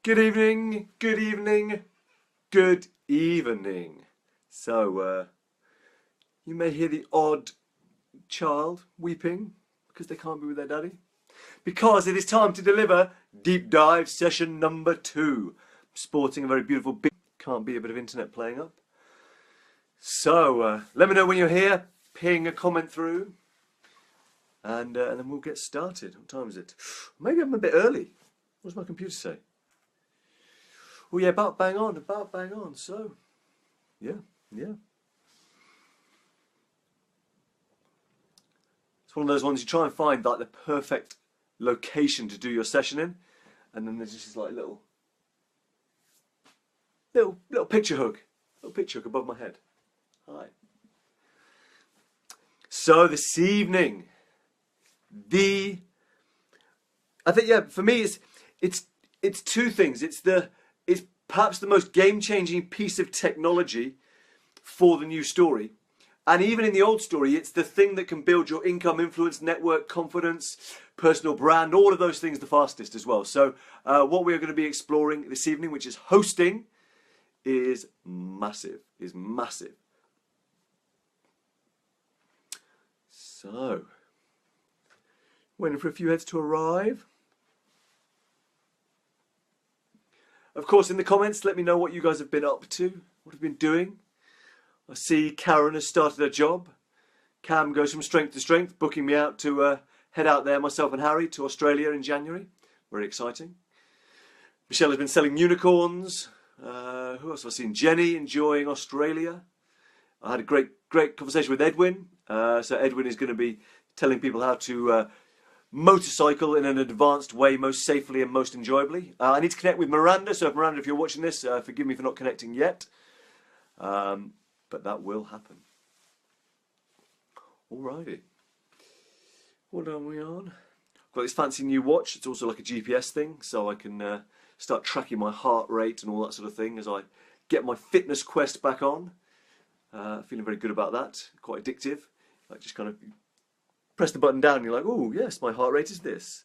Good evening, good evening, good evening. So, you may hear the odd child weeping because they can't be with their daddy. Because it is time to deliver Deep Dive session number 2. Sporting a very beautiful beat. Can't be a bit of internet playing up. So, let me know when you're here. Ping a comment through. And then we'll get started. What time is it? Maybe I'm a bit early. What does my computer say? Oh yeah, about bang on. So, yeah. It's one of those ones you try and find like the perfect location to do your session in, and then there's just this like little picture hook, above my head. Hi. So this evening, I think for me it's two things. It's perhaps the most game-changing piece of technology for the new story. And even in the old story, it's the thing that can build your income, influence, network, confidence, personal brand, all of those things the fastest as well. So what we're going to be exploring this evening, which is hosting, is massive. So, waiting for a few heads to arrive. Of course, in the comments, let me know what you guys have been up to, what have you been doing. I see Karen has started her job. Cam goes from strength to strength, booking me out to head out there, myself and Harry, to Australia in January. Very exciting. Michelle has been selling unicorns. Who else have I seen? Jenny enjoying Australia. I had a great conversation with Edwin. So Edwin is going to be telling people how to motorcycle in an advanced way, most safely and most enjoyably. I need to connect with Miranda. So Miranda, if you're watching this, forgive me for not connecting yet. But that will happen. Alrighty. What are we on? I've got this fancy new watch. It's also like a GPS thing, so I can start tracking my heart rate and all that sort of thing as I get my fitness quest back on. Feeling very good about that. Quite addictive. Like just kind of press the button down and you're like, oh yes, my heart rate is this.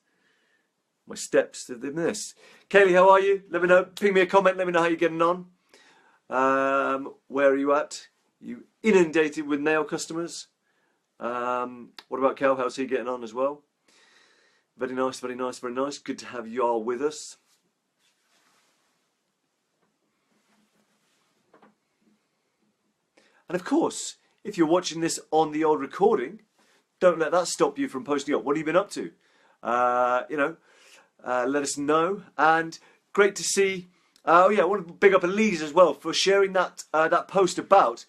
My steps are this. Kaylee, how are you? Let me know. Ping me a comment. Let me know how you're getting on. Where are you at? You inundated with nail customers. What about Kel? How's he getting on as well? Very nice. Good to have you all with us. And of course, if you're watching this on the old recording, don't let that stop you from posting up. What have you been up to? Let us know. And great to see. I want to big up Elise as well for sharing that post about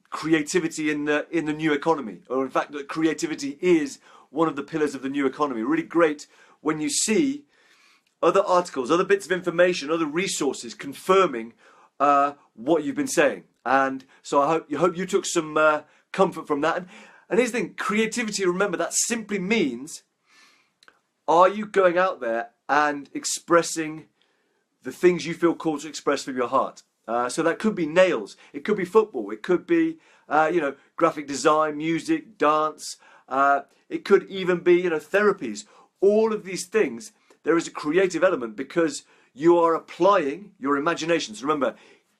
creativity in the new economy, or in fact that creativity is one of the pillars of the new economy. Really great when you see other articles, other bits of information, other resources confirming what you've been saying. And so I hope you took some comfort from that. And here's the thing: creativity. Remember, that simply means, are you going out there and expressing the things you feel called to express from your heart? So that could be nails, it could be football, it could be graphic design, music, dance, it could even be therapies. All of these things, there is a creative element because you are applying your imagination. So remember,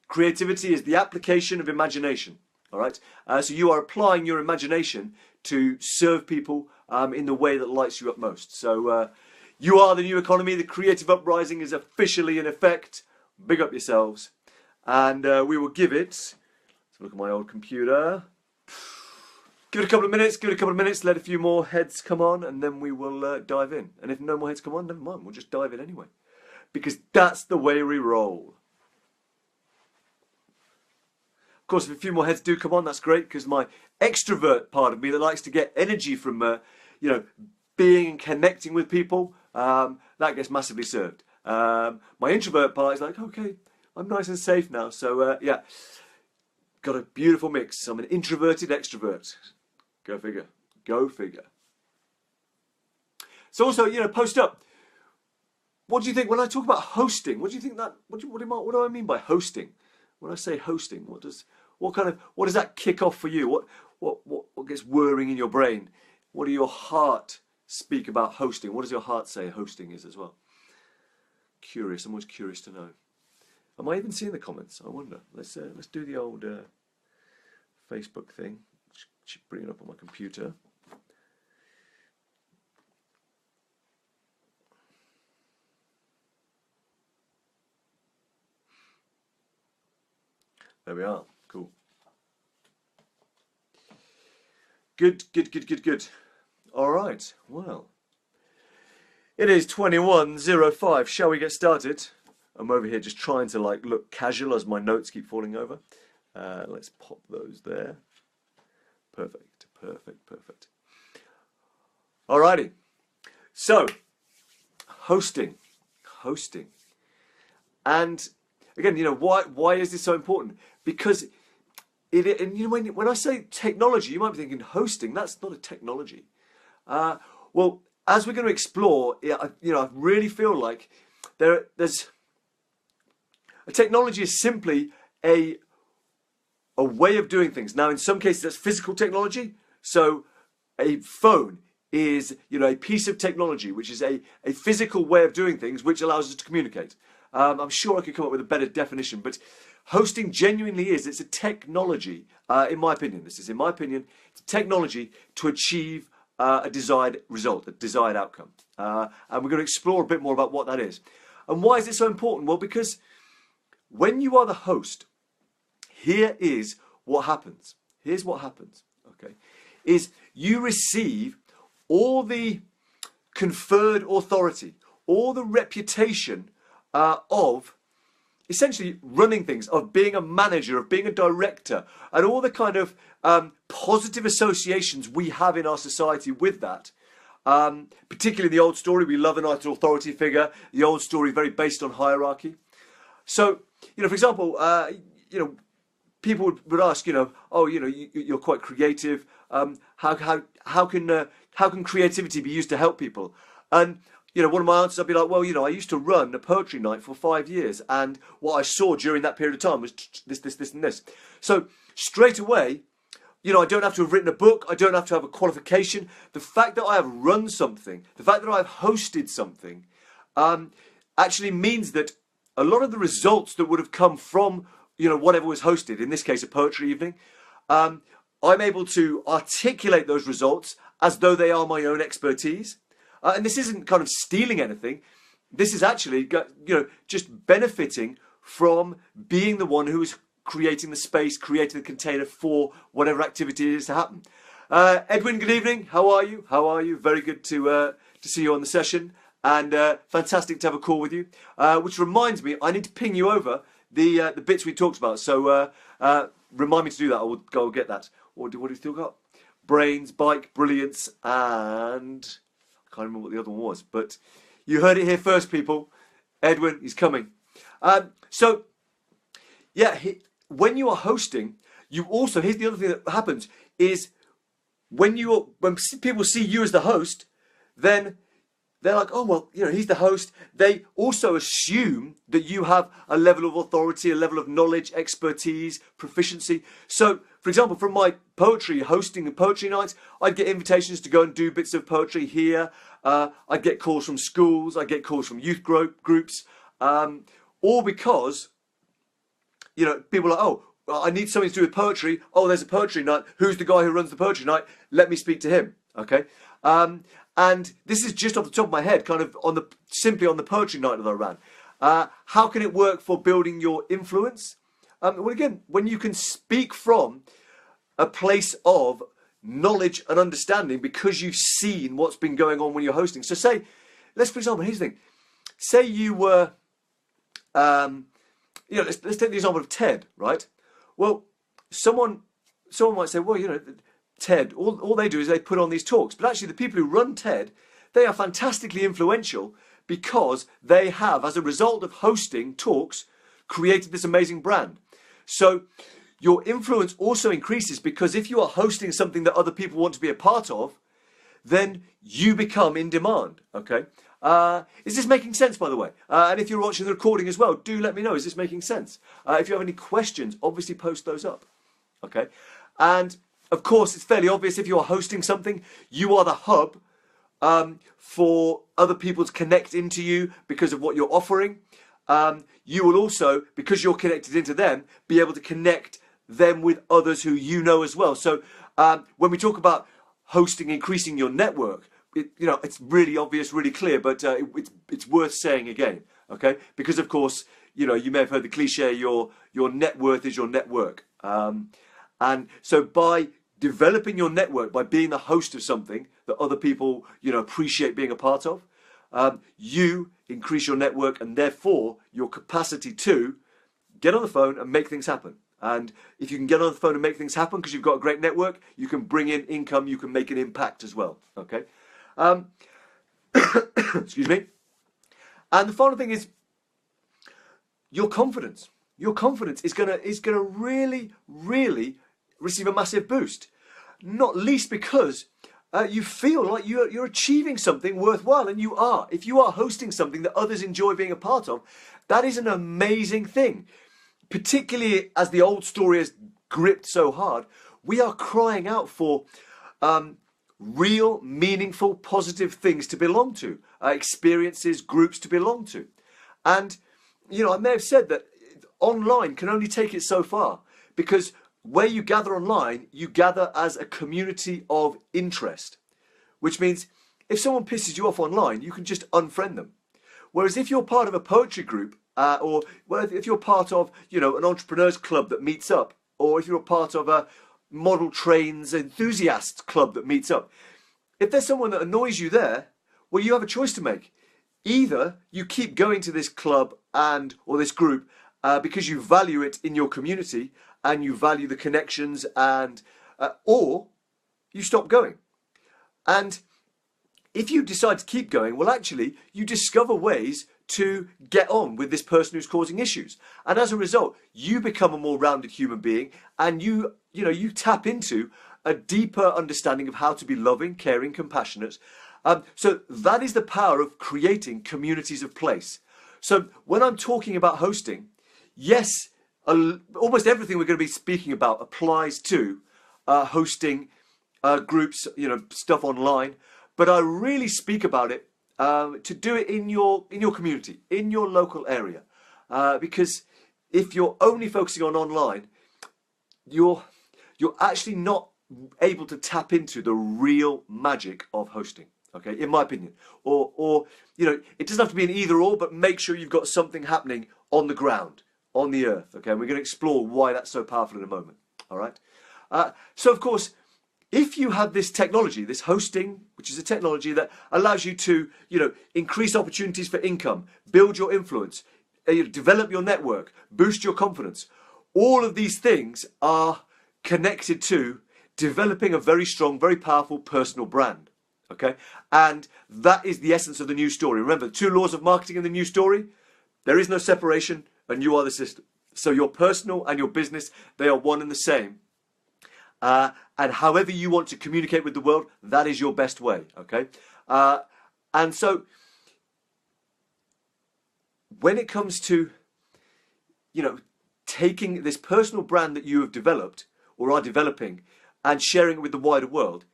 creativity is the application of imagination. All right, so you are applying your imagination to serve people in the way that lights you up most. So you are the new economy. The creative uprising is officially in effect. Big up yourselves. And we will give it, let's look at my old computer. Give it a couple of minutes, let a few more heads come on, and then we will dive in. And if no more heads come on, never mind, we'll just dive in anyway. Because that's the way we roll. Of course, if a few more heads do come on, that's great, because my extrovert part of me that likes to get energy from, being and connecting with people, that gets massively served. My introvert part is like, okay, I'm nice and safe now. So, got a beautiful mix. I'm an introverted extrovert. Go figure. So also, post up. What do you think when I talk about hosting? What do you think that? What do I mean by hosting? When I say hosting, what does that kick off for you? What gets whirring in your brain? What do your heart speak about hosting? What does your heart say hosting is as well? curious. I'm always curious to know. Am I even seeing the comments? I wonder. Let's do the old Facebook thing. Should bring it up on my computer. There we are. Cool. Good. All right. Well, it is 21:05. Shall we get started? I'm over here just trying to like look casual as my notes keep falling over. Let's pop those there. Perfect. Alrighty. So, hosting. And again, why is this so important? Because when I say technology, you might be thinking hosting. That's not a technology. Well, as we're going to explore, I really feel like there's a technology is simply a way of doing things. Now, in some cases, that's physical technology. So, a phone is a piece of technology, which is a physical way of doing things, which allows us to communicate. I'm sure I could come up with a better definition, but hosting genuinely it's a technology, in my opinion. This is, in my opinion, it's a technology to achieve a desired result, a desired outcome. And we're going to explore a bit more about what that is. And why is it so important? Well, because when you are the host, here is what happens. Here's what happens, okay, is you receive all the conferred authority, all the reputation of essentially running things, of being a manager, of being a director, and all the kind of positive associations we have in our society with that. Particularly the old story, we love an authority figure, the old story very based on hierarchy. So, for example, people would ask, you're quite creative. How can creativity be used to help people? And one of my answers, I'd be like, well, I used to run a poetry night for 5 years, and what I saw during that period of time was this, and this. So straight away, I don't have to have written a book. I don't have to have a qualification. The fact that I have run something, the fact that I've hosted something, actually means that a lot of the results that would have come from whatever was hosted, in this case a poetry evening, I'm able to articulate those results as though they are my own expertise. And this isn't kind of stealing anything. This is actually, just benefiting from being the one who is creating the space, creating the container for whatever activity it is to happen. Edwin, good evening. How are you? Very good to see you on the session, and fantastic to have a call with you. Which reminds me, I need to ping you over the bits we talked about. So remind me to do that. I will go get that. What do we still got? Brains, bike, brilliance, and I can't remember what the other one was. But you heard it here first, people. Edwin is coming. So yeah, when you are hosting, you also, here's the other thing that happens is when people see you as the host, then they're like, oh, well, he's the host. They also assume that you have a level of authority, a level of knowledge, expertise, proficiency. So, for example, from my hosting and poetry nights, I'd get invitations to go and do bits of poetry here. I'd get calls from schools. I'd get calls from youth groups. All because, people are like, oh, I need something to do with poetry. Oh, there's a poetry night. Who's the guy who runs the poetry night? Let me speak to him. Okay. And this is just off the top of my head, kind of simply on the poetry night that I ran. How can it work for building your influence? Well, again, when you can speak from a place of knowledge and understanding because you've seen what's been going on when you're hosting. So say, for example, here's the thing. Say you were, let's take the example of TED, right? Well, someone might say, well, TED, all they do is they put on these talks. But actually the people who run TED, they are fantastically influential because they have, as a result of hosting talks, created this amazing brand. So your influence also increases because if you are hosting something that other people want to be a part of, then you become in demand, okay? Is this making sense, by the way? And if you're watching the recording as well, do let me know. Is this making sense? If you have any questions, obviously post those up, okay? And of course, it's fairly obvious if you are hosting something, you are the hub for other people to connect into you because of what you're offering. You will also, because you're connected into them, be able to connect them with others who you know as well. So when we talk about hosting, increasing your network, it's really obvious, really clear, but it's worth saying again, okay? Because of course, you may have heard the cliche, your net worth is your network. And so by developing your network, by being the host of something that other people, appreciate being a part of, you increase your network and therefore your capacity to get on the phone and make things happen. And if you can get on the phone and make things happen because you've got a great network, you can bring in income, you can make an impact as well, okay? Excuse me. And the final thing is your confidence. Your confidence is gonna really, really receive a massive boost. Not least because you feel like you're achieving something worthwhile, and you are. If you are hosting something that others enjoy being a part of, that is an amazing thing. Particularly as the old story has gripped so hard, we are crying out for real, meaningful, positive things to belong to, experiences, groups to belong to. And, I may have said that online can only take it so far, because where you gather online, you gather as a community of interest, which means if someone pisses you off online, you can just unfriend them. Whereas if you're part of a poetry group, or if you're part of, an entrepreneurs club that meets up, or if you're part of a model trains enthusiast club that meets up, if there's someone that annoys you there, well, you have a choice to make. Either you keep going to this club or this group because you value it in your community and you value the connections, or you stop going. And if you decide to keep going, well, actually, you discover ways to get on with this person who's causing issues. And as a result, you become a more rounded human being, and you tap into a deeper understanding of how to be loving, caring, compassionate. So that is the power of creating communities of place. So when I'm talking about hosting, yes, almost everything we're going to be speaking about applies to hosting groups, stuff online. But I really speak about it to do it in your community, in your local area, because if you're only focusing on online, you're actually not able to tap into the real magic of hosting. Okay, in my opinion, or it doesn't have to be an either or, but make sure you've got something happening on the ground, on the earth. Okay, and we're going to explore why that's so powerful in a moment. All right, so of course, if you have this technology, this hosting, which is a technology that allows you to, increase opportunities for income, build your influence, develop your network, boost your confidence, all of these things are connected to developing a very strong, very powerful personal brand. Okay, and that is the essence of the new story. Remember, the 2 laws of marketing in the new story: there is no separation, and you are the system. So your personal and your business, they are one and the same. And however you want to communicate with the world, that is your best way, okay? And so when it comes to, taking this personal brand that you have developed or are developing and sharing it with the wider world,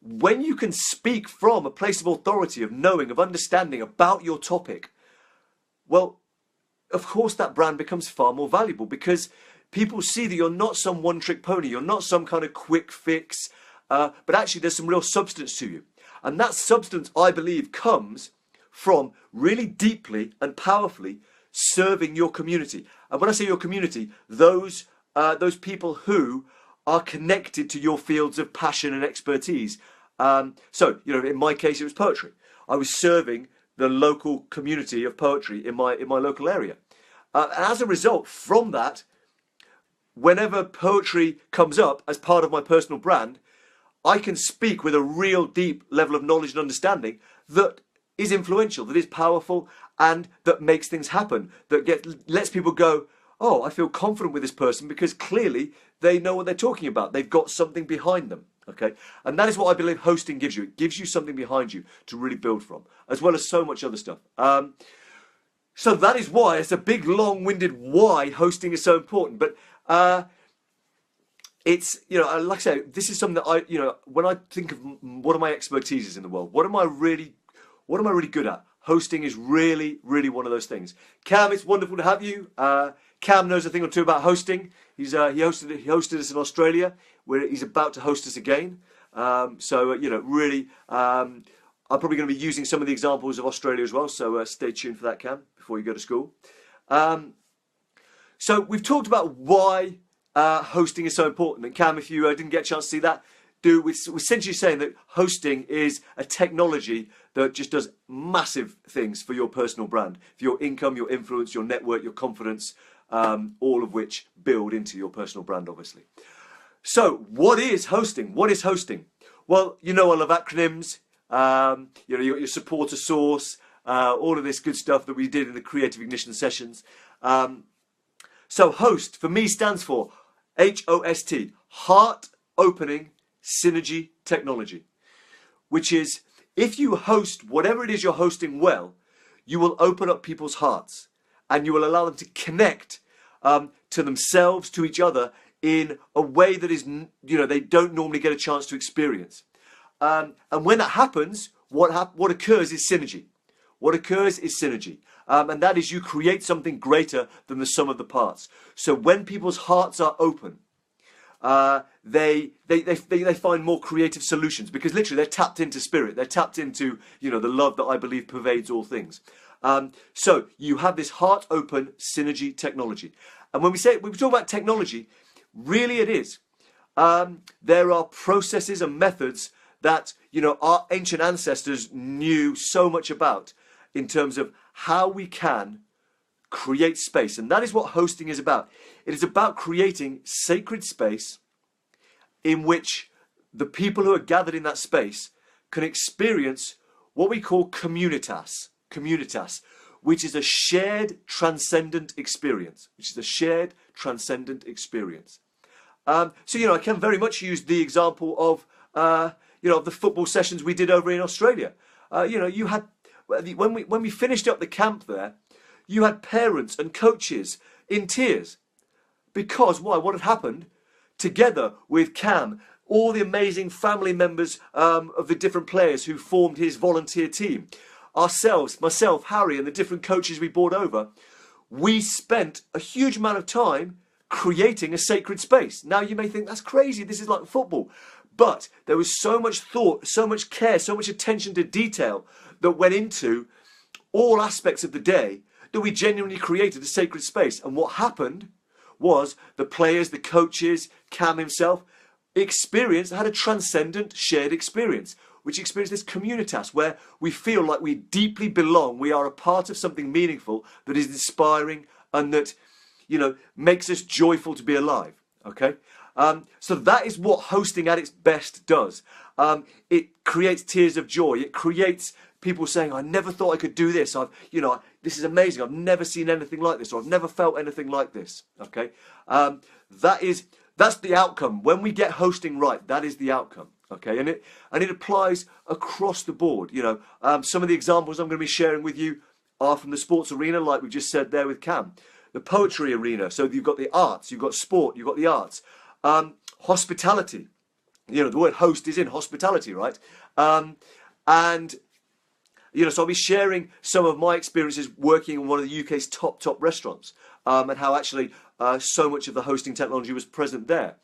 when you can speak from a place of authority, of knowing, of understanding about your topic, well, of course that brand becomes far more valuable, because people see that you're not some one-trick pony, you're not some kind of quick fix, but actually there's some real substance to you. And that substance, I believe, comes from really deeply and powerfully serving your community. And when I say your community, those people who are connected to your fields of passion and expertise. So, in my case, it was poetry. I was serving the local community of poetry in my local area. And as a result, from that, whenever poetry comes up as part of my personal brand, I can speak with a real deep level of knowledge and understanding that is influential, that is powerful, and that makes things happen, that lets people go, oh, I feel confident with this person because clearly they know what they're talking about. They've got something behind them, okay? And that is what I believe hosting gives you. It gives you something behind you to really build from, as well as so much other stuff. So that is why, it's a big, long-winded why hosting is so important. But it's, like I say, this is something that when I think of what are my expertises in the world, what am I really good at? Hosting is really, really one of those things. Cam, it's wonderful to have you. Cam knows a thing or two about hosting. He hosted us in Australia, where he's about to host us again. Really, I'm probably going to be using some of the examples of Australia as well. So stay tuned for that, Cam, before you go to school. So we've talked about why hosting is so important. And Cam, if you didn't get a chance to see that, we're essentially saying that hosting is a technology that just does massive things for your personal brand, for your income, your influence, your network, your confidence, all of which build into your personal brand, obviously. So what is hosting? What is hosting? Well, I love acronyms. You got your supporter source, all of this good stuff that we did in the Creative Ignition sessions. So host for me stands for HOST, Heart Opening Synergy Technology, which is if you host whatever it is you're hosting well, you will open up people's hearts and you will allow them to connect to themselves, to each other in a way that is, they don't normally get a chance to experience. And when that happens, what occurs is synergy. What occurs is synergy. And that is you create something greater than the sum of the parts. So when people's hearts are open, they find more creative solutions because literally they're tapped into spirit. They're tapped into, the love that I believe pervades all things. So you have this heart open synergy technology. And when we talk about technology, really it is. There are processes and methods that, our ancient ancestors knew so much about in terms of how we can create space. And that is what hosting is about. It is about creating sacred space in which the people who are gathered in that space can experience what we call communitas, which is a shared transcendent experience, So, I can very much use the example of, the football sessions we did over in Australia. You had, when we finished up the camp there, you had parents and coaches in tears. Because why? What had happened? Together with Cam, all the amazing family members of the different players who formed his volunteer team, ourselves, myself, Harry, and the different coaches we brought over, we spent a huge amount of time creating a sacred space. Now you may think that's crazy, this is like football. But there was so much thought, so much care, so much attention to detail that went into all aspects of the day that we genuinely created a sacred space. And what happened was the players, the coaches, Cam himself, had a transcendent shared experience, which experienced this communitas where we feel like we deeply belong. We are a part of something meaningful that is inspiring and that, makes us joyful to be alive. Okay? So that is what hosting at its best does. It creates tears of joy. It creates people saying, I never thought I could do this. This is amazing. I've never seen anything like this, or I've never felt anything like this. Okay. That's the outcome. When we get hosting right, that is the outcome. Okay. And it applies across the board. Some of the examples I'm going to be sharing with you are from the sports arena, like we just said there with Cam. The poetry arena. So you've got the arts, you've got sport, you've got the arts. Hospitality. The word host is in hospitality, right? So I'll be sharing some of my experiences working in one of the UK's top restaurants, and how actually so much of the hosting technology was present there.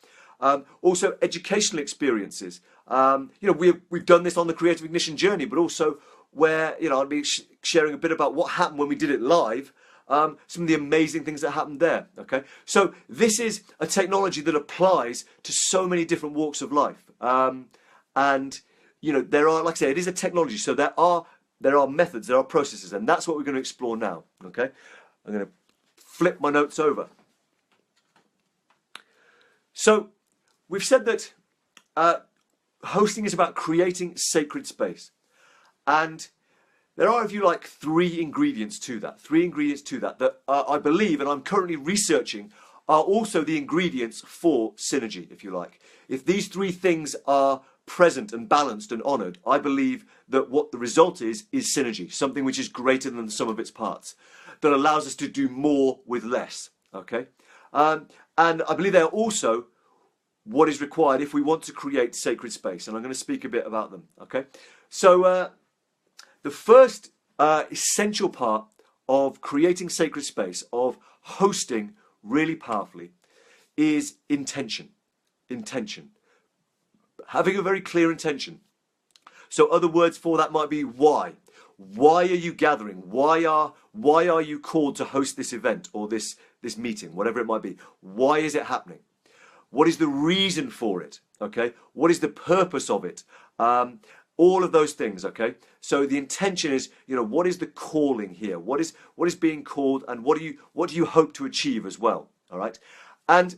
Also, educational experiences. We've done this on the Creative Ignition journey, but also where I'll be sharing a bit about what happened when we did it live. Some of the amazing things that happened there. Okay, so this is a technology that applies to so many different walks of life, and there are, like I say, it is a technology. So there are methods, there are processes, and that's what we're going to explore now. Okay, I'm going to flip my notes over. So we've said that hosting is about creating sacred space, and there are, if you like, three ingredients to that that I believe, and I'm currently researching, are also the ingredients for synergy, if you like. If these three things are present and balanced and honoured, I believe that what the result is synergy, something which is greater than the sum of its parts, that allows us to do more with less. Okay, and I believe they are also what is required if we want to create sacred space. And I'm going to speak a bit about them. Okay, so the first essential part of creating sacred space, of hosting really powerfully, is intention. Intention. Having a very clear intention. So other words for that might be why. Why are you gathering? Why are you called to host this event or this meeting, whatever it might be? Why is it happening? What is the reason for it? Okay. What is the purpose of it? All of those things. Okay. So the intention is, what is the calling here? What is being called, and what do you hope to achieve as well? All right. And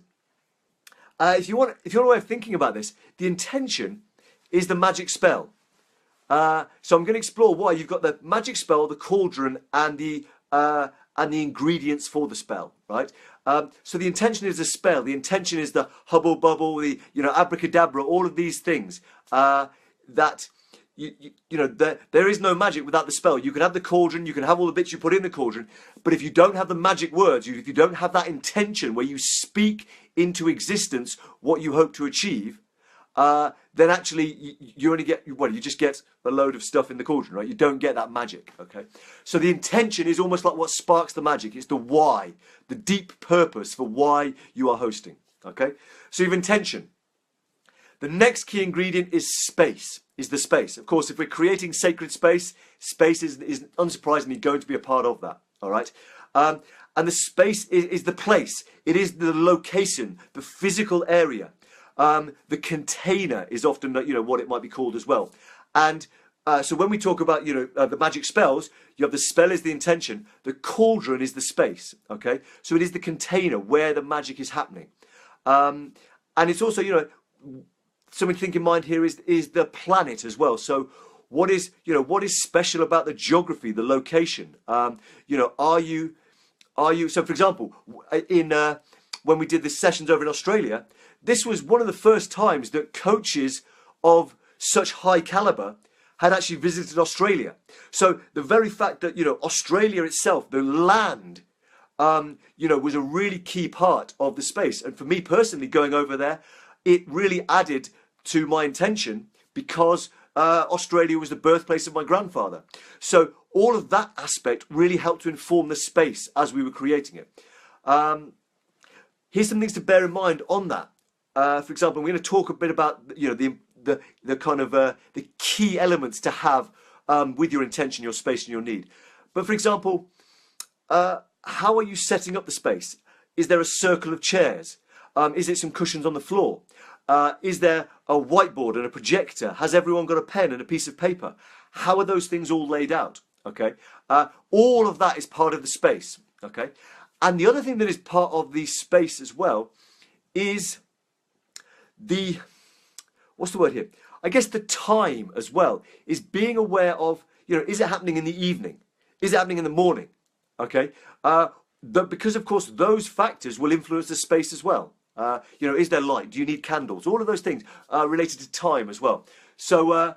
if you want a way of thinking about this, the intention is the magic spell. So I'm going to explore why. You've got the magic spell, the cauldron, and the ingredients for the spell, right? So the intention is the spell. The intention is the hubble bubble, the abracadabra, all of these things that there is no magic without the spell. You can have the cauldron, you can have all the bits you put in the cauldron, but if you don't have the magic words, if you don't have that intention where you speak into existence what you hope to achieve, then actually you only get, you just get a load of stuff in the cauldron, right? You don't get that magic, okay? So the intention is almost like what sparks the magic. It's the why, the deep purpose for why you are hosting, okay? So you have intention. The next key ingredient is space, is the space. Of course, if we're creating sacred space, space is unsurprisingly going to be a part of that, all right? And the space is the place. It is the location, the physical area. The container is often, what it might be called as well. And so when we talk about, the magic spells, you have the spell is the intention, the cauldron is the space, okay? So it is the container where the magic is happening. And it's also, something to think in mind here is the planet as well. So what is special about the geography, the location? Are you, so for example, when we did the sessions over in Australia, this was one of the first times that coaches of such high caliber had actually visited Australia. So the very fact that, Australia itself, the land, was a really key part of the space. And for me personally, going over there, it really added to my intention because Australia was the birthplace of my grandfather. So all of that aspect really helped to inform the space as we were creating it. Here's some things to bear in mind on that. For example, we're going to talk a bit about the kind of the key elements to have with your intention, your space, and your need. But for example, how are you setting up the space? Is there a circle of chairs? Is it some cushions on the floor? Is there a whiteboard and a projector? Has everyone got a pen and a piece of paper? How are those things all laid out? Okay, all of that is part of the space. Okay, and the other thing that is part of the space as well is what's the word here? I guess the time as well is being aware of, is it happening in the evening? Is it happening in the morning? Okay, because of course those factors will influence the space as well. Is there light? Do you need candles? All of those things are related to time as well. So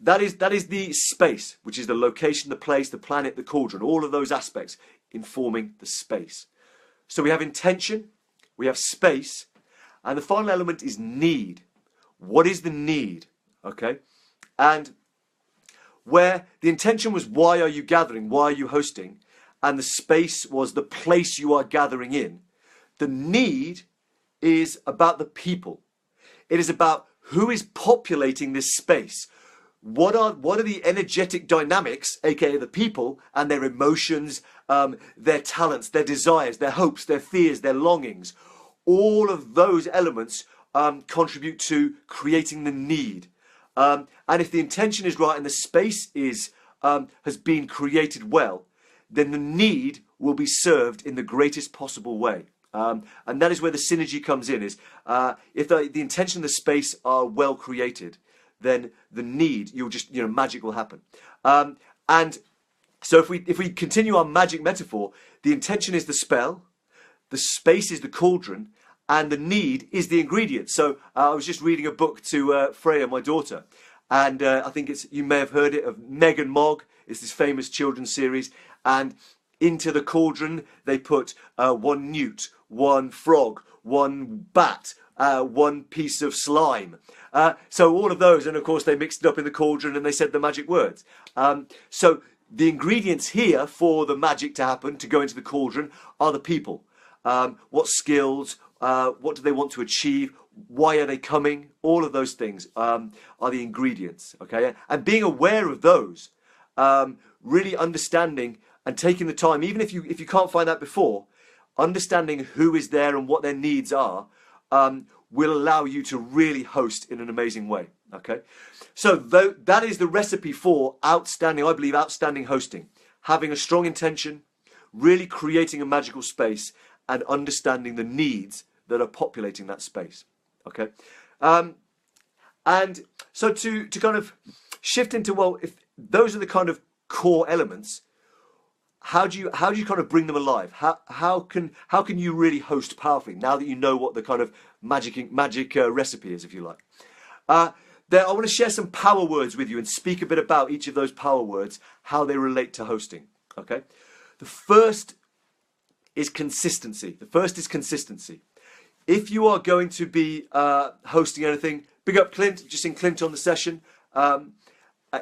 that is the space, which is the location, the place, the planet, the cauldron, all of those aspects informing the space. So we have intention, we have space, and the final element is need. What is the need? Okay, and where the intention was why are you gathering, why are you hosting, and the space was the place you are gathering in, the need is about the people. It is about who is populating this space. What are the energetic dynamics, aka the people, and their emotions, their talents, their desires, their hopes, their fears, their longings. All of those elements contribute to creating the need. And if the intention is right and the space has been created well, then the need will be served in the greatest possible way. And that is where the synergy comes in, is if the intention and the space are well created, then the need, magic will happen. And so if we continue our magic metaphor, the intention is the spell, the space is the cauldron, and the need is the ingredient. So I was just reading a book to Freya, my daughter, and I think you may have heard it, of Meg and Mog. It's this famous children's series, and into the cauldron they put one newt, one frog, one bat, one piece of slime. So all of those, and of course they mixed it up in the cauldron and they said the magic words. So the ingredients here for the magic to happen, to go into the cauldron, are the people. What skills, what do they want to achieve, why are they coming? All of those things are the ingredients, okay? And being aware of those, really understanding and taking the time, even if you can't find out before, understanding who is there and what their needs are, will allow you to really host in an amazing way, okay? So that is the recipe for outstanding, I believe, outstanding hosting. Having a strong intention, really creating a magical space, and understanding the needs that are populating that space, okay? And so to kind of shift into, well, if those are the kind of core elements, how do you kind of bring them alive? How can you really host powerfully now that you know what the kind of magic recipe is, if you like? There, I want to share some power words with you and speak a bit about each of those power words, how they relate to hosting. Okay, the first is consistency. If you are going to be hosting anything, big up Clint. Just seen Clint on the session.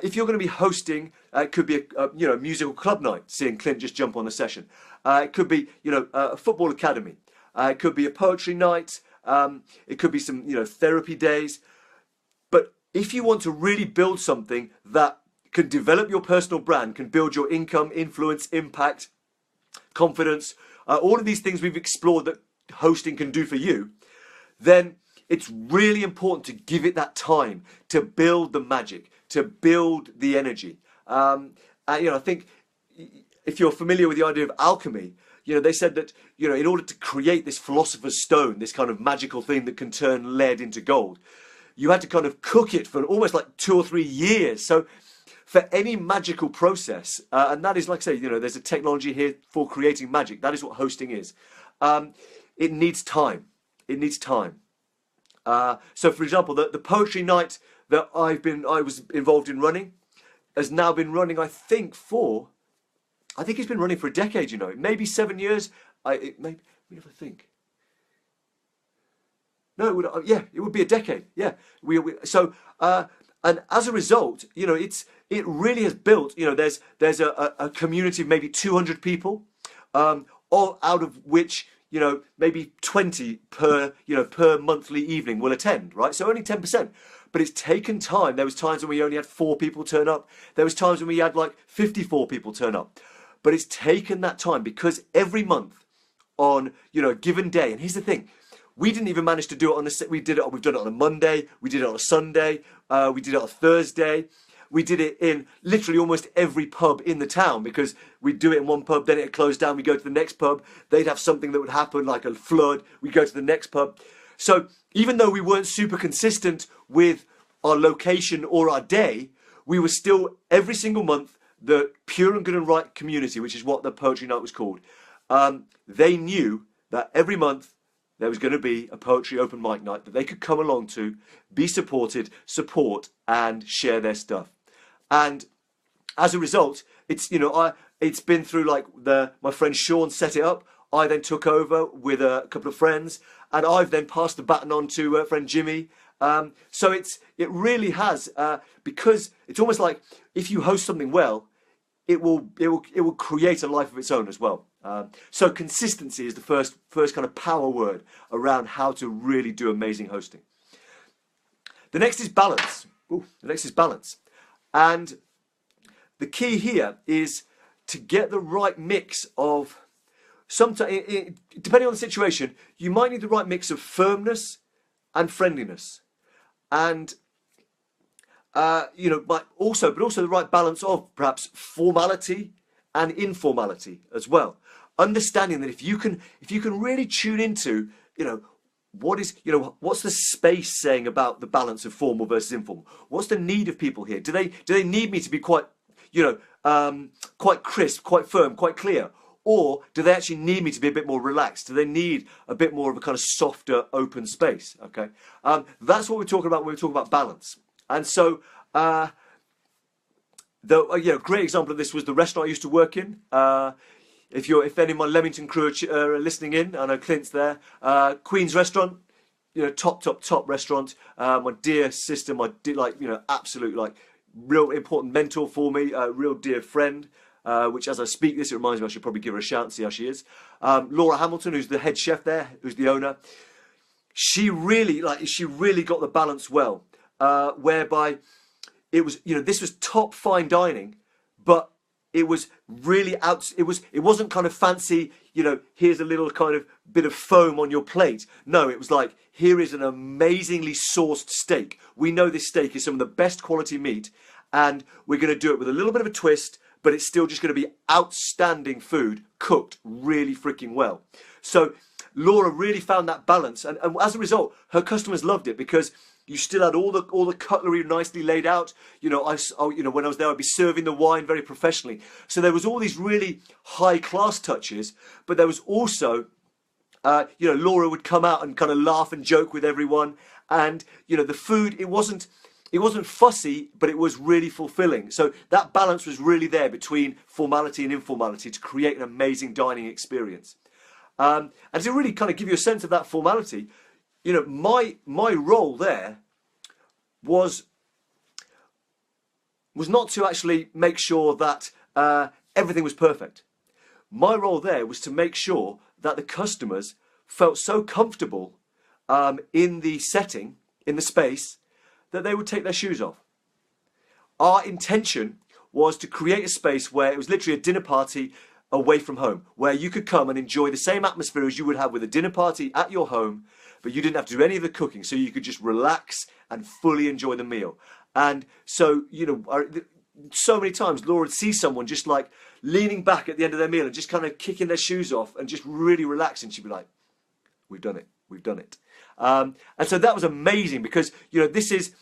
If you're going to be hosting, it could be a musical club night. Seeing Clint just jump on the session. It could be a football academy. It could be a poetry night. It could be some therapy days. But if you want to really build something that can develop your personal brand, can build your income, influence, impact, confidence, all of these things we've explored that hosting can do for you, then it's really important to give it that time to build the magic, to build the energy. I think if you're familiar with the idea of alchemy, they said that, in order to create this philosopher's stone, this kind of magical thing that can turn lead into gold, you had to kind of cook it for almost like 2 or 3 years. So for any magical process, and that is, like I say, there's a technology here for creating magic. That is what hosting is. It needs time. It needs time. So, for example, the poetry night that I was involved in running has now been running, I think it's been running for a decade. Maybe 7 years. It would be a decade. Yeah, and as a result, it really has built. There's a community of maybe 200 people, all out of which maybe 20 per monthly evening will attend. Right, so only 10%. But it's taken time. There was times when we only had 4 people turn up. There was times when we had like 54 people turn up. But it's taken that time because every month on a given day. And here's the thing. We didn't even manage to do it we've done it on a Monday, we did it on a Sunday, we did it on a Thursday. We did it in literally almost every pub in the town because we'd do it in one pub, then it'd close down, we'd go to the next pub, they'd have something that would happen like a flood, we'd go to the next pub. So even though we weren't super consistent with our location or our day, we were still every single month, the Pure and Good and Right community, which is what the poetry night was called, they knew that every month there was going to be a poetry open mic night that they could come along to, be supported, support, and share their stuff. And as a result, it's it's been through like my friend Sean set it up. I then took over with a couple of friends, and I've then passed the baton on to friend Jimmy. So it really has because it's almost like if you host something well, it will create a life of its own as well. So consistency is the first kind of power word around how to really do amazing hosting. The next is balance. And the key here is to get the right mix of, sometimes, depending on the situation, you might need the right mix of firmness and friendliness. And, but also the right balance of perhaps formality and informality as well. Understanding that if you can really tune into, what's the space saying about the balance of formal versus informal? What's the need of people here? Do they need me to be quite crisp, quite firm, quite clear? Or do they actually need me to be a bit more relaxed? Do they need a bit more of a kind of softer, open space? Okay, that's what we're talking about when we talk about balance. And so, great example of this was the restaurant I used to work in. If any of my Leamington crew are listening in, I know Clint's there. Queen's Restaurant, top restaurant. My dear sister, my absolute real important mentor for me, real dear friend. Which, as I speak this, it reminds me I should probably give her a shout and see how she is. Laura Hamilton, who's the head chef there, who's the owner. She really got the balance well, whereby it was, this was top fine dining, but it was really out. It wasn't kind of fancy. Here's a little kind of bit of foam on your plate. No, it was like, here is an amazingly sourced steak. We know this steak is some of the best quality meat, and we're going to do it with a little bit of a twist, but it's still just going to be outstanding food cooked really freaking well. So Laura really found that balance, and as a result, her customers loved it because you still had all the cutlery nicely laid out. When I was there, I'd be serving the wine very professionally. So there was all these really high class touches, but there was also, Laura would come out and kind of laugh and joke with everyone, and the food, it wasn't fussy, but it was really fulfilling. So that balance was really there between formality and informality to create an amazing dining experience. And to really kind of give you a sense of that formality, my role there was not to actually make sure that everything was perfect. My role there was to make sure that the customers felt so comfortable in the setting, in the space, that they would take their shoes off. Our intention was to create a space where it was literally a dinner party away from home, where you could come and enjoy the same atmosphere as you would have with a dinner party at your home, but you didn't have to do any of the cooking, so you could just relax and fully enjoy the meal. And so, so many times Laura would see someone just like leaning back at the end of their meal and just kind of kicking their shoes off and just really relaxing. She'd be like, we've done it, we've done it. And so that was amazing because, this is,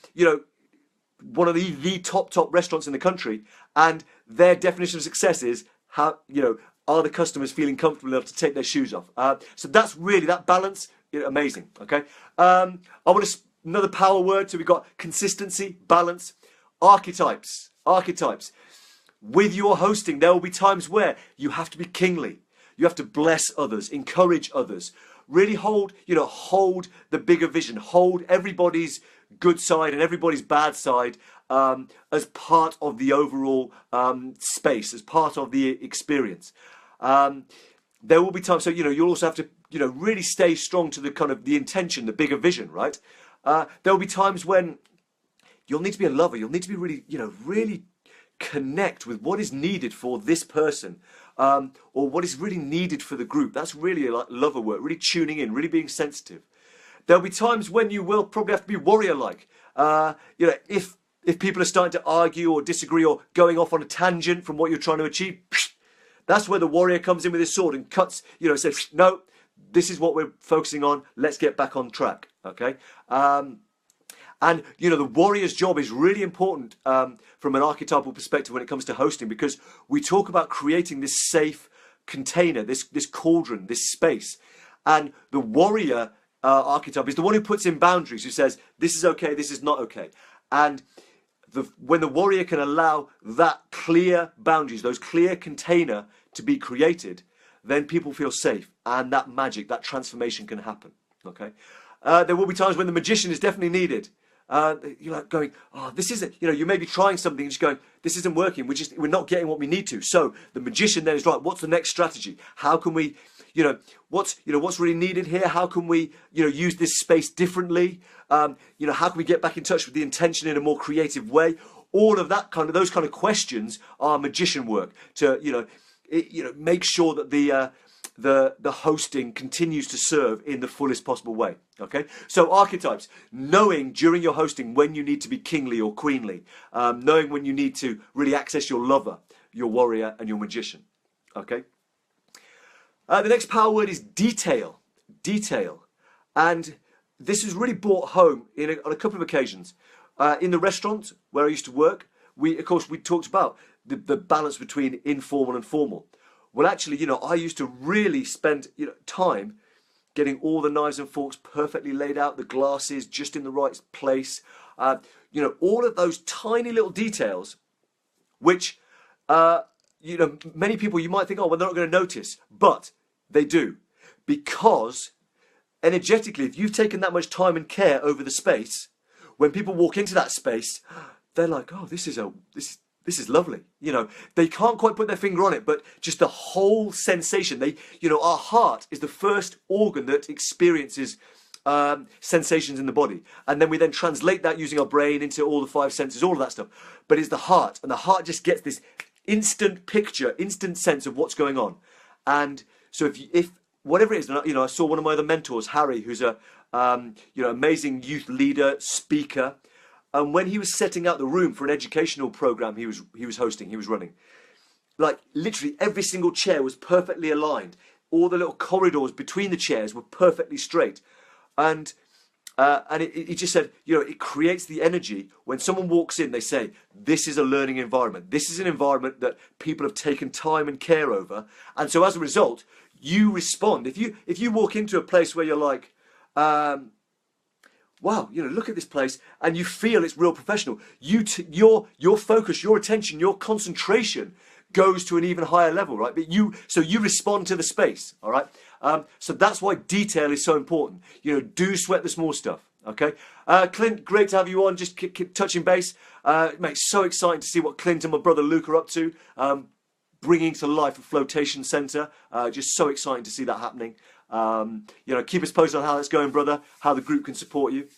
one of the top restaurants in the country, and their definition of success is how, are the customers feeling comfortable enough to take their shoes off? So that's really, that balance, amazing, okay? Another power word, so we've got consistency, balance, archetypes. With your hosting, there will be times where you have to be kingly. You have to bless others, encourage others, really hold the bigger vision, hold everybody's good side and everybody's bad side as part of the overall space, as part of the experience. There will be times, so you'll also have to really stay strong to the kind of the intention, the bigger vision, right? There will be times when you'll need to be a lover. You'll need to be really connect with what is needed for this person, or what is really needed for the group. That's really like lover work, really tuning in, really being sensitive. There'll be times when you will probably have to be warrior-like. If people are starting to argue or disagree or going off on a tangent from what you're trying to achieve, that's where the warrior comes in with his sword and cuts, says, no, this is what we're focusing on. Let's get back on track, okay? And, the warrior's job is really important from an archetypal perspective when it comes to hosting, because we talk about creating this safe container, this cauldron, this space. And the warrior archetype is the one who puts in boundaries, who says, this is okay, this is not okay. And when the warrior can allow that clear boundaries, those clear container to be created, then people feel safe, and that magic, that transformation can happen, okay? There will be times when the magician is definitely needed. You're like going, oh, this isn't, you may be trying something and just going, this isn't working, we're not getting what we need to. So the magician then is right, what's the next strategy? How can we, what's really needed here? How can we, use this space differently? How can we get back in touch with the intention in a more creative way? All of that those kind of questions are magician work to, make sure that the hosting continues to serve in the fullest possible way. Okay, so archetypes, knowing during your hosting when you need to be kingly or queenly, knowing when you need to really access your lover, your warrior, and your magician. Okay. The next power word is detail. Detail, and this is really brought home on a couple of occasions. In the restaurant where I used to work, we talked about the balance between informal and formal. Well, actually, I used to really spend, time getting all the knives and forks perfectly laid out, the glasses just in the right place. All of those tiny little details, which, many people, you might think, oh, well, they're not going to notice. But they do. Because energetically, if you've taken that much time and care over the space, when people walk into that space, they're like, oh, this is lovely. You know, they can't quite put their finger on it, but just the whole sensation. Our heart is the first organ that experiences sensations in the body, and then we then translate that using our brain into all the five senses, all of that stuff. But it's the heart, and the heart just gets this instant picture, instant sense of what's going on. And so if whatever it is, I saw one of my other mentors, Harry, who's a amazing youth leader, speaker, and when he was setting out the room for an educational program he was hosting, he was running, like literally every single chair was perfectly aligned. All the little corridors between the chairs were perfectly straight. And he just said, it creates the energy. When someone walks in, they say, this is a learning environment. This is an environment that people have taken time and care over. And so as a result, you respond. If you walk into a place where you're like, wow, look at this place, and you feel it's real professional, your focus, your attention, your concentration goes to an even higher level, right? But you respond to the space, all right? So that's why detail is so important. Do sweat the small stuff, okay? Clint, great to have you on. Just keep touching base. Mate, so exciting to see what Clint and my brother Luke are up to, bringing to life a flotation centre. Just so exciting to see that happening. Keep us posted on how that's going, brother, how the group can support you.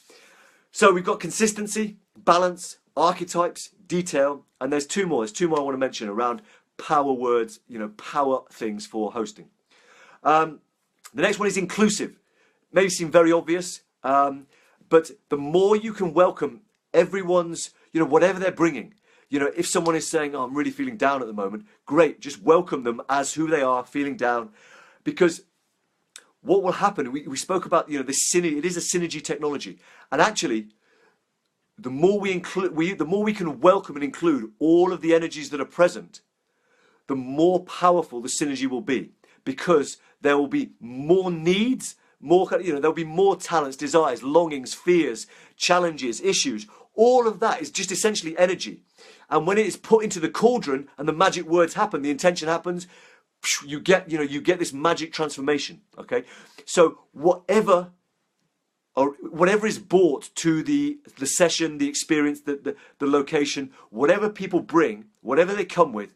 So we've got consistency, balance, archetypes, detail, and there's two more. There's two more I want to mention around power words, power things for hosting. The next one is inclusive. Maybe seem very obvious, but the more you can welcome everyone's, whatever they're bringing. If someone is saying, oh, I'm really feeling down at the moment, great, just welcome them as who they are, feeling down. Because what will happen, we spoke about, this synergy, it is a synergy technology. And actually, the more we can welcome and include all of the energies that are present, the more powerful the synergy will be. Because there will be more needs, there'll be more talents, desires, longings, fears, challenges, issues. All of that is just essentially energy. And when it is put into the cauldron and the magic words happen, the intention happens, you get this magic transformation. Okay, so whatever is brought to the session, the experience, the location, whatever people bring, whatever they come with,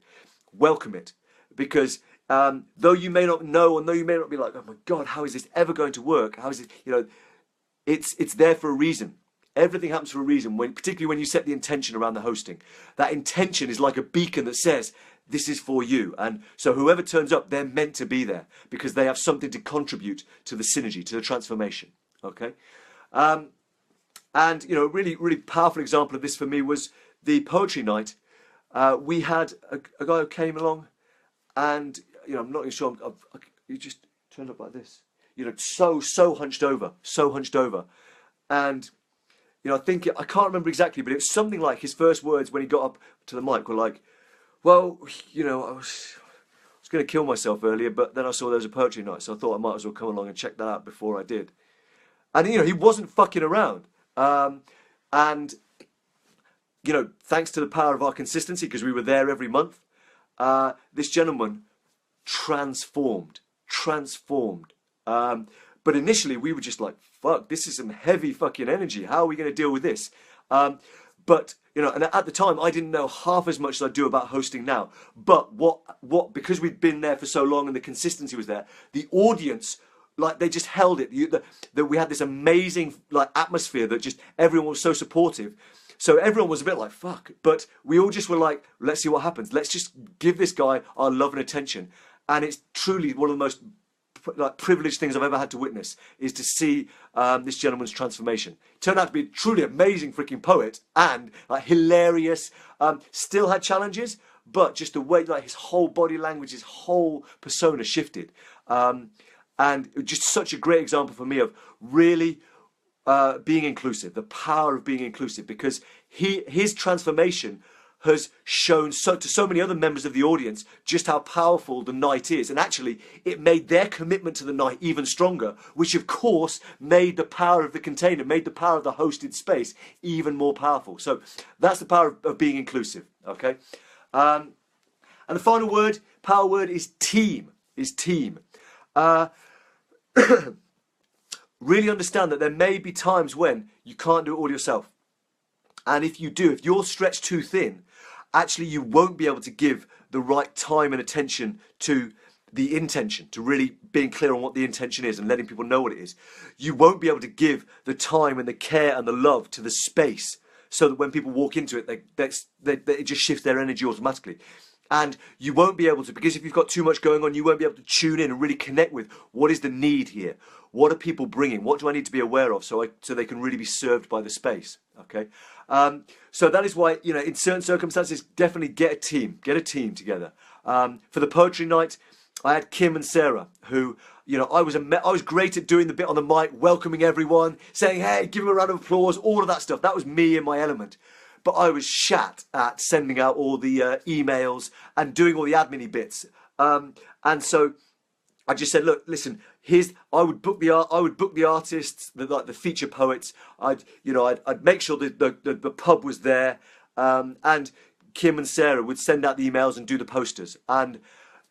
welcome it. Because though you may not know, and though you may not be like, oh my God, how is this ever going to work? How is it, it's there for a reason. Everything happens for a reason, particularly when you set the intention around the hosting. That intention is like a beacon that says, this is for you. And so whoever turns up, they're meant to be there because they have something to contribute to the synergy, to the transformation. Okay? And, a really, really powerful example of this for me was the poetry night. We had a guy who came along and, I'm not even sure, he just turned up like this. So hunched over. And, I can't remember exactly, but it was something like his first words when he got up to the mic were like, well, I was going to kill myself earlier, but then I saw there was a poetry night, so I thought I might as well come along and check that out before I did. And, he wasn't fucking around. And, thanks to the power of our consistency, because we were there every month, this gentleman transformed. But initially we were just like, fuck, this is some heavy fucking energy. How are we going to deal with this? But, and at the time I didn't know half as much as I do about hosting now. But because we'd been there for so long and the consistency was there, the audience, like, they just held it. That we had this amazing, like, atmosphere that just everyone was so supportive. So everyone was a bit like, fuck. But we all just were like, let's see what happens. Let's just give this guy our love and attention. And it's truly one of the most privileged things I've ever had to witness, is to see this gentleman's transformation. Turned out to be a truly amazing freaking poet and hilarious. Still had challenges, but just the way his whole body language, his whole persona shifted. And just such a great example for me of really being inclusive, the power of being inclusive, because his transformation has shown to so many other members of the audience just how powerful the night is. And actually, it made their commitment to the night even stronger, which of course made the power of the container, made the power of the hosted space even more powerful. So that's the power of being inclusive, okay? And the final word, power word, is team, really understand that there may be times when you can't do it all yourself. And if you do, if you're stretched too thin, actually you won't be able to give the right time and attention to the intention, to really being clear on what the intention is and letting people know what it is. You won't be able to give the time and the care and the love to the space so that when people walk into it, it just shifts their energy automatically. And you won't be able to, because if you've got too much going on, you won't be able to tune in and really connect with what is the need here? What are people bringing? What do I need to be aware of so they can really be served by the space? Okay, so that is why, you know, in certain circumstances, definitely get a team together. For the poetry night, I had Kim and Sarah, who, you know, I was great at doing the bit on the mic, welcoming everyone, saying, hey, give them a round of applause, all of that stuff. That was me in my element. But I was shat at sending out all the emails and doing all the admin-y bits. And so I just said, look, listen, I would book the artists, the feature poets. I'd make sure the pub was there, and Kim and Sarah would send out the emails and do the posters. And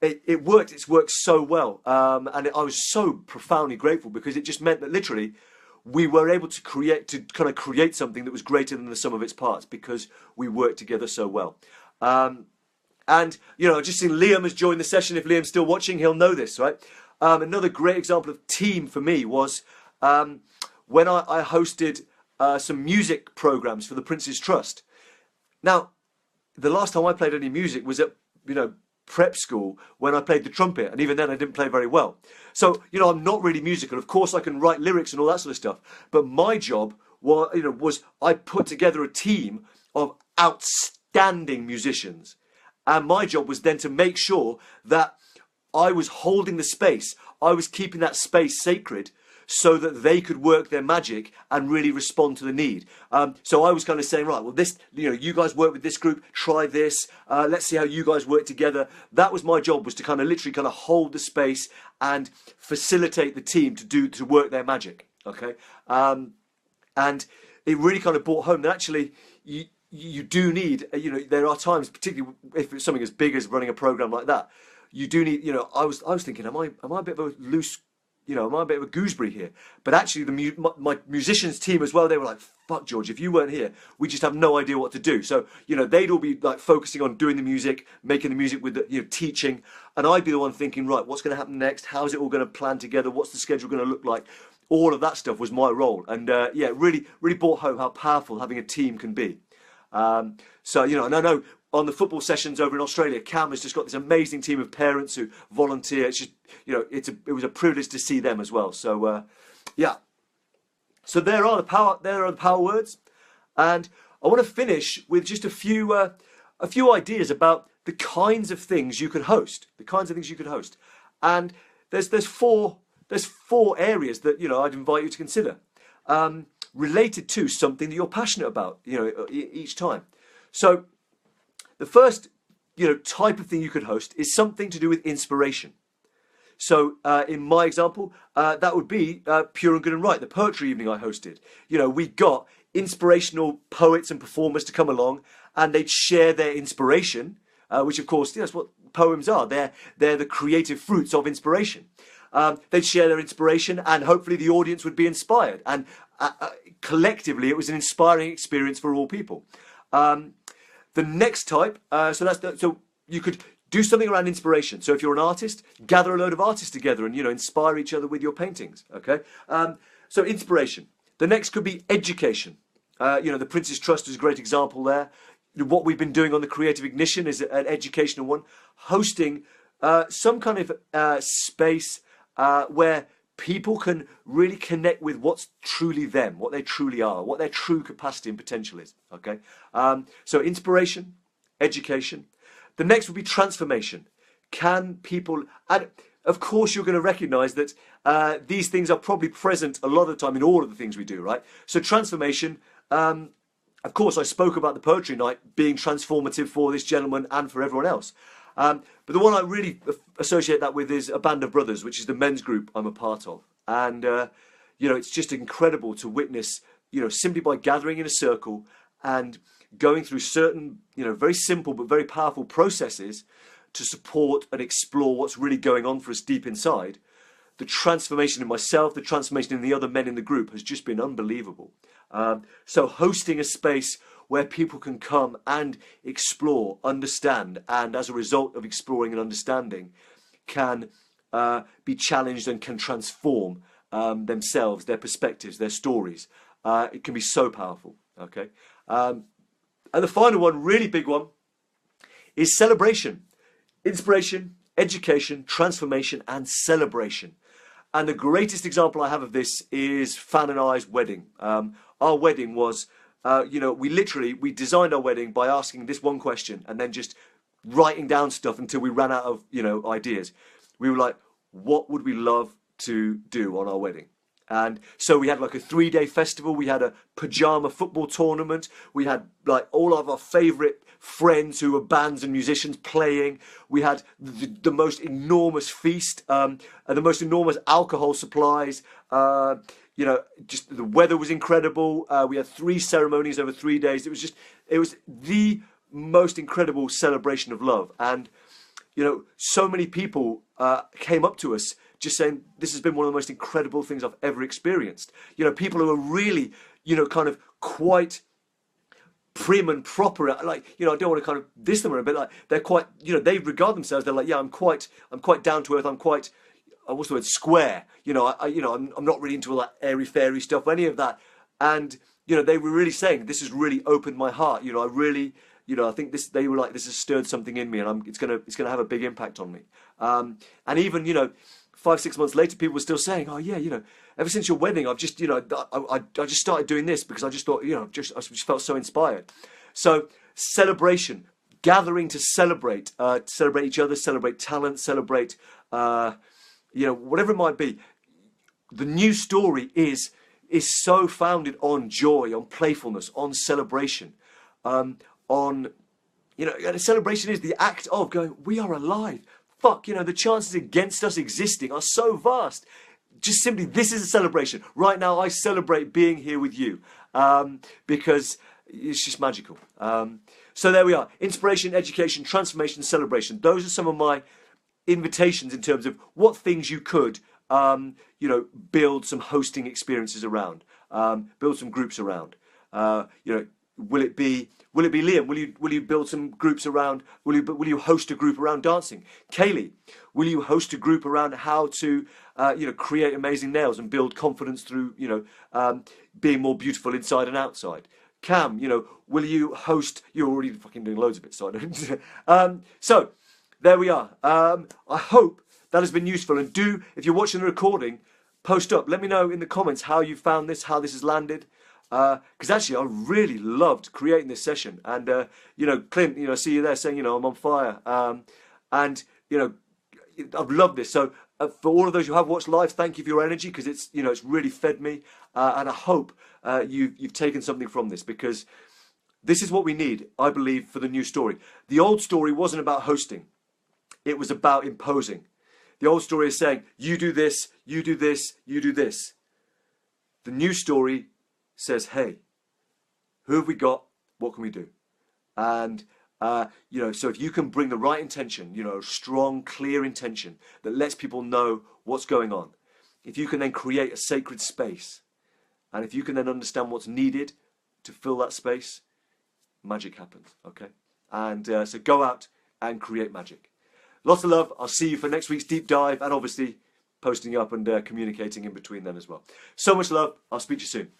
it worked. It's worked so well, and I was so profoundly grateful, because it just meant that literally we were able to create something that was greater than the sum of its parts, because we worked together so well. And, you know, just seen Liam has joined the session. If Liam's still watching, he'll know this, right? Another great example of team for me was when I hosted some music programs for the Prince's Trust. Now, the last time I played any music was at, you know, prep school, when I played the trumpet, and even then I didn't play very well. So, you know, I'm not really musical. Of course I can write lyrics and all that sort of stuff, but my job was I put together a team of outstanding musicians, and my job was then to make sure that I was holding the space, I was keeping that space sacred, so that they could work their magic and really respond to the need. So I was kind of saying, right, well, this, you know, you guys work with this group, try this, let's see how you guys work together. That was my job, was to kind of literally kind of hold the space and facilitate the team to work their magic, okay? And it really kind of brought home that actually you do need, you know, there are times, particularly if it's something as big as running a program like that, you do need, you know, I was thinking, am I a bit of a loose, you know, am I a bit of a gooseberry here? But actually, my musicians team as well, they were like, fuck, George, if you weren't here, we just have no idea what to do. So, you know, they'd all be like focusing on doing the music, making the music with the, you know, teaching. And I'd be the one thinking, right, what's going to happen next? How's it all going to plan together? What's the schedule going to look like? All of that stuff was my role. And yeah, really brought home how powerful having a team can be. So, you know, and I know on the football sessions over in Australia, Cam has just got this amazing team of parents who volunteer. It's just, you know, it was a privilege to see them as well. So, yeah. So there are the power words, and I want to finish with just a few ideas about the kinds of things you could host. And there's four areas that, you know, I'd invite you to consider, related to something that you're passionate about, you know, each time. So the first, you know, type of thing you could host is something to do with inspiration. So in my example, that would be Pure and Good and Right, the poetry evening I hosted. You know, we got inspirational poets and performers to come along, and they'd share their inspiration, which of course, that's what poems are. They're the creative fruits of inspiration. They'd share their inspiration, and hopefully the audience would be inspired. And collectively, it was an inspiring experience for all people. The next type, so you could do something around inspiration. So if you're an artist, gather a load of artists together and, you know, inspire each other with your paintings, okay? So inspiration. The next could be education. You know, the Prince's Trust is a great example there. What we've been doing on the Creative Ignition is an educational one, hosting some kind of space where people can really connect with what's truly them, what they truly are, what their true capacity and potential is, okay? So inspiration, education. The next would be transformation. Can people, and of course you're going to recognize that these things are probably present a lot of the time in all of the things we do, right? So transformation, of course I spoke about the poetry night being transformative for this gentleman and for everyone else. But the one I really associate that with is A Band of Brothers, which is the men's group I'm a part of. And, you know, it's just incredible to witness, you know, simply by gathering in a circle and going through certain, you know, very simple but very powerful processes to support and explore what's really going on for us deep inside. the transformation in myself, the transformation in the other men in the group has just been unbelievable. So hosting a space where people can come and explore, understand, and as a result of exploring and understanding, can be challenged and can transform themselves, their perspectives, their stories. It can be so powerful. Okay, and the final one, really big one, is celebration, inspiration, education, transformation, and celebration. And the greatest example I have of this is Fan and I's wedding. Our wedding was, we designed our wedding by asking this one question and then just writing down stuff until we ran out of, ideas. We were like, what would we love to do on our wedding? And so we had like a 3-day festival. We had a pajama football tournament. We had like all of our favourite friends who were bands and musicians playing. We had the most enormous feast, and the most enormous alcohol supplies. Just the weather was incredible. We had 3 ceremonies over 3 days. It was the most incredible celebration of love. And, so many people came up to us just saying, this has been one of the most incredible things I've ever experienced. People who are really, kind of quite prim and proper, like, I don't want to kind of diss them, but like, they're quite, they regard themselves, they're like, yeah, I'm quite down to earth, I'm quite, what's the word, square. I'm not really into all that airy fairy stuff, any of that. And, they were really saying, this has really opened my heart. I really, I think they were like, this has stirred something in me, and it's gonna have a big impact on me. And even, 5-6 months later, people were still saying, oh yeah, ever since your wedding, I've just, I just started doing this because I just thought, I just felt so inspired. So celebration, gathering to celebrate each other, celebrate talent, celebrate, whatever it might be. The new story is so founded on joy, on playfulness, on celebration, and celebration is the act of going, we are alive. Fuck, the chances against us existing are so vast. Just simply, this is a celebration. Right now, I celebrate being here with you because it's just magical. So there we are. Inspiration, education, transformation, celebration. Those are some of my invitations in terms of what things you could, build some hosting experiences around, build some groups around. Will it be Liam? Will you build some groups around? Will you host a group around dancing? Kaylee, will you host a group around how to create amazing nails and build confidence through being more beautiful inside and outside? Cam, will you host? You're already fucking doing loads of it, so I don't. So there we are. I hope that has been useful. And if you're watching the recording, post up. Let me know in the comments how you found this, how this has landed. Because actually, I really loved creating this session, and Clint, I see you there saying, I'm on fire, and I've loved this. So for all of those who have watched live, thank you for your energy, because it's it's really fed me, and I hope you've taken something from this, because this is what we need, I believe, for the new story. The old story wasn't about hosting; it was about imposing. The old story is saying, you do this, you do this, you do this. The new story says, hey, who have we got? What can we do? And, so if you can bring the right intention, strong, clear intention that lets people know what's going on, if you can then create a sacred space, and if you can then understand what's needed to fill that space, magic happens, okay? And so go out and create magic. Lots of love. I'll see you for next week's deep dive, and obviously posting up and communicating in between then as well. So much love. I'll speak to you soon.